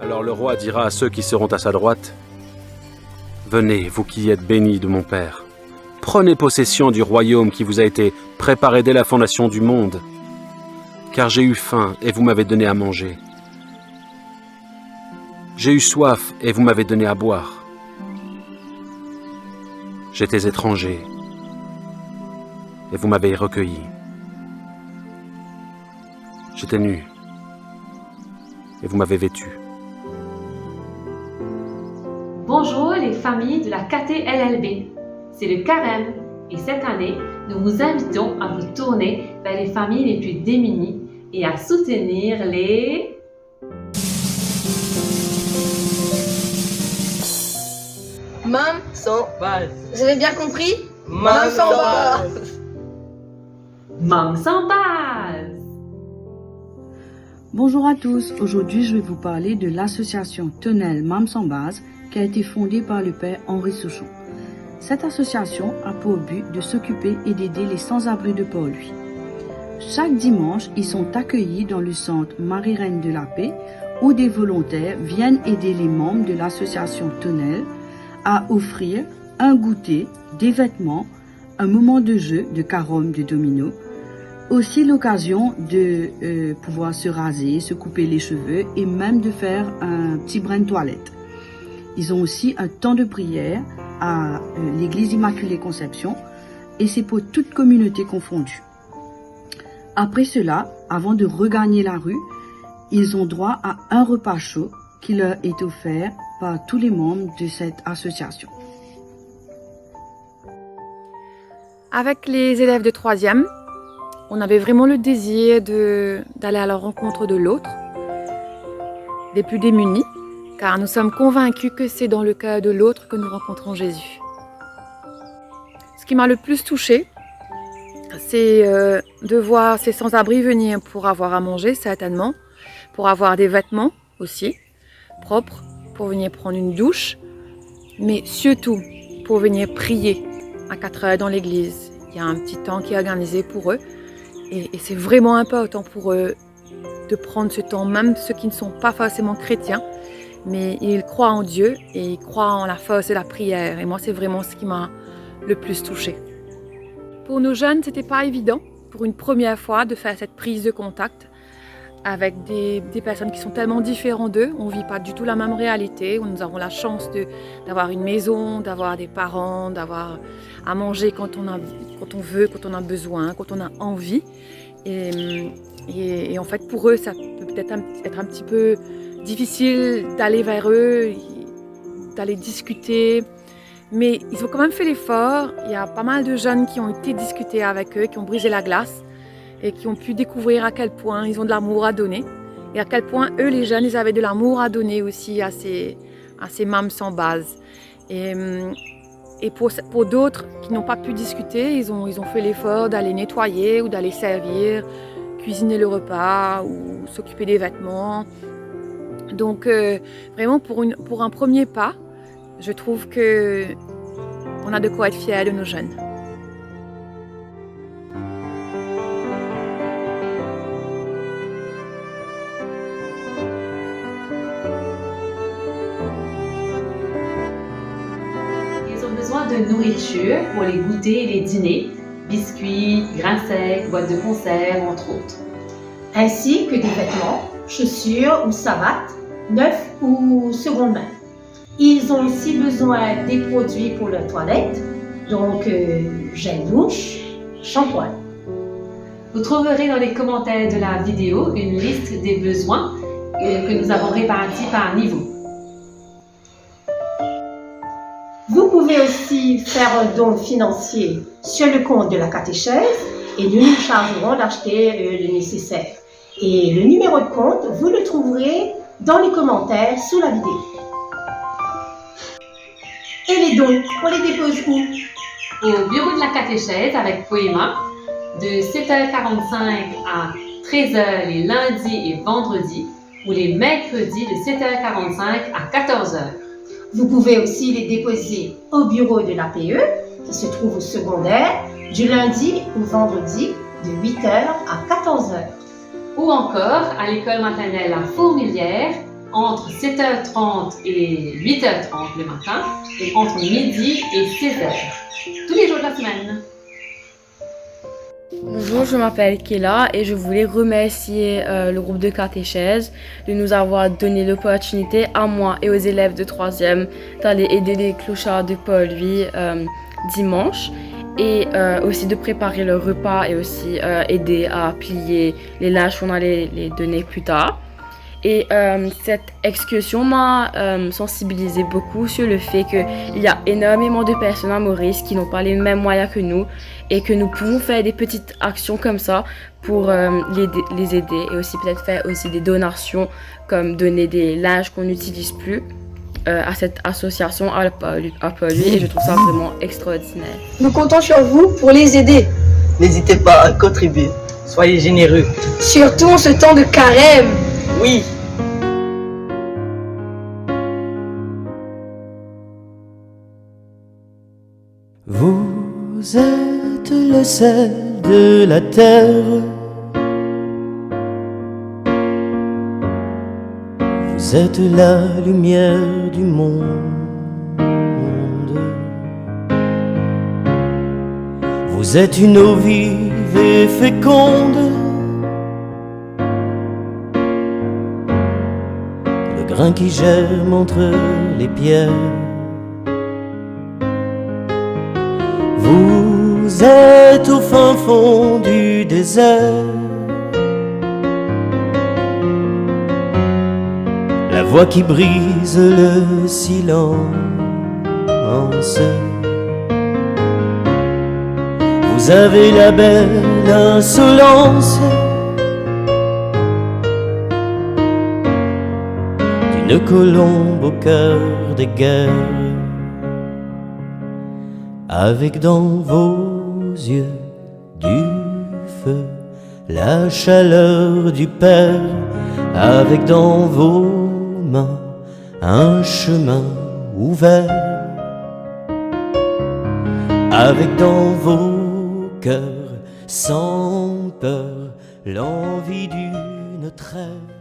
Alors le roi dira à ceux qui seront à sa droite, « Venez, vous qui êtes bénis de mon Père, prenez possession du royaume qui vous a été préparé dès la fondation du monde, car j'ai eu faim et vous m'avez donné à manger. J'ai eu soif et vous m'avez donné à boire. J'étais étranger et vous m'avez recueilli. J'étais nu et vous m'avez vêtu. » Bonjour les familles de la KTLLB, c'est le Carême et cette année, nous vous invitons à vous tourner vers les familles les plus démunies et à soutenir les... Mam sans base. Vous avez bien compris? Mam sans base. Mam sans base. Bonjour à tous, aujourd'hui je vais vous parler de l'association Tonnelle Mam sans base qui a été fondée par le père Henri Souchon. Cette association a pour but de s'occuper et d'aider les sans-abri de Port-Louis. Chaque dimanche, ils sont accueillis dans le centre Marie-Reine de la Paix où des volontaires viennent aider les membres de l'association Tonnelle à offrir un goûter, des vêtements, un moment de jeu de carom de domino, aussi l'occasion de pouvoir se raser, se couper les cheveux et même de faire un petit brin de toilette. Ils ont aussi un temps de prière à l'église Immaculée Conception et c'est pour toute communauté confondue. Après cela, avant de regagner la rue, ils ont droit à un repas chaud qui leur est offert par tous les membres de cette association. Avec les élèves de 3e, on avait vraiment le désir d'aller à la rencontre de l'autre, des plus démunis, car nous sommes convaincus que c'est dans le cœur de l'autre que nous rencontrons Jésus. Ce qui m'a le plus touchée, c'est de voir ces sans-abri venir pour avoir à manger, certainement, pour avoir des vêtements aussi, propres, pour venir prendre une douche, mais surtout pour venir prier à 4 heures dans l'église. Il y a un petit temps qui est organisé pour eux et c'est vraiment important pour eux de prendre ce temps, même ceux qui ne sont pas forcément chrétiens, mais ils croient en Dieu et ils croient en la force de la prière. Et moi, c'est vraiment ce qui m'a le plus touchée. Pour nos jeunes, c'était pas évident pour une première fois de faire cette prise de contact avec des personnes qui sont tellement différentes d'eux. On ne vit pas du tout la même réalité. Nous avons la chance d'avoir une maison, d'avoir des parents, d'avoir à manger quand on veut, quand on a besoin, quand on a envie. Et en fait, pour eux, ça peut peut-être être un petit peu difficile d'aller vers eux, d'aller discuter. Mais ils ont quand même fait l'effort. Il y a pas mal de jeunes qui ont été discuter avec eux, qui ont brisé la glace et qui ont pu découvrir à quel point ils ont de l'amour à donner et à quel point eux, les jeunes, ils avaient de l'amour à donner aussi à ces mâmes sans base. Et pour d'autres qui n'ont pas pu discuter, ils ont fait l'effort d'aller nettoyer ou d'aller servir, cuisiner le repas ou s'occuper des vêtements. Donc vraiment pour un premier pas, je trouve qu'on a de quoi être fiers de nos jeunes. Ils ont besoin de nourriture pour les goûters et les dîners, biscuits, grains secs, boîtes de conserve, entre autres. Ainsi que des vêtements, chaussures ou savates, neufs ou seconde main. Ils ont aussi besoin des produits pour leur toilette, donc gel douche, shampoing. Vous trouverez dans les commentaires de la vidéo une liste des besoins que nous avons répartis par niveau. Vous pouvez aussi faire un don financier sur le compte de la catéchèse et nous nous chargerons d'acheter le nécessaire. Et le numéro de compte, vous le trouverez dans les commentaires sous la vidéo. Et les dons, on les dépose où? Au bureau de la catéchèse avec Poéma, de 7h45 à 13h les lundis et vendredis, ou les mercredis de 7h45 à 14h. Vous pouvez aussi les déposer au bureau de l'APE, qui se trouve au secondaire, du lundi au vendredi, de 8h à 14h. Ou encore à l'école maternelle La Fourmilière, entre 7h30 et 8h30 le matin et entre midi et 16h, tous les jours de la semaine. Bonjour, je m'appelle Kéla et je voulais remercier le groupe de catéchèse de nous avoir donné l'opportunité à moi et aux élèves de 3e d'aller aider les clochards de Port-Louis dimanche et aussi de préparer le repas et aussi aider à plier les linges qu'on allait les donner plus tard. Et cette excursion m'a sensibilisé beaucoup sur le fait qu'il y a énormément de personnes à Maurice qui n'ont pas les mêmes moyens que nous et que nous pouvons faire des petites actions comme ça pour les aider et aussi peut-être faire aussi des donations comme donner des linges qu'on n'utilise plus à cette association à Port-Louis et je trouve ça vraiment extraordinaire. Nous comptons sur vous pour les aider, N'hésitez pas à contribuer. Soyez généreux. surtout en ce temps de carême. Oui. Vous êtes le sel de la terre. Vous êtes la lumière du monde. Vous êtes une eau vive et féconde. Le grain qui germe entre les pierres. Vous êtes au fin fond du désert. La voix qui brise le silence. Vous avez la belle insolence d'une colombe au cœur des guerres, avec dans vos yeux du feu, la chaleur du Père, avec dans vos mains un chemin ouvert, avec dans vos cœurs sans peur l'envie d'une trêve.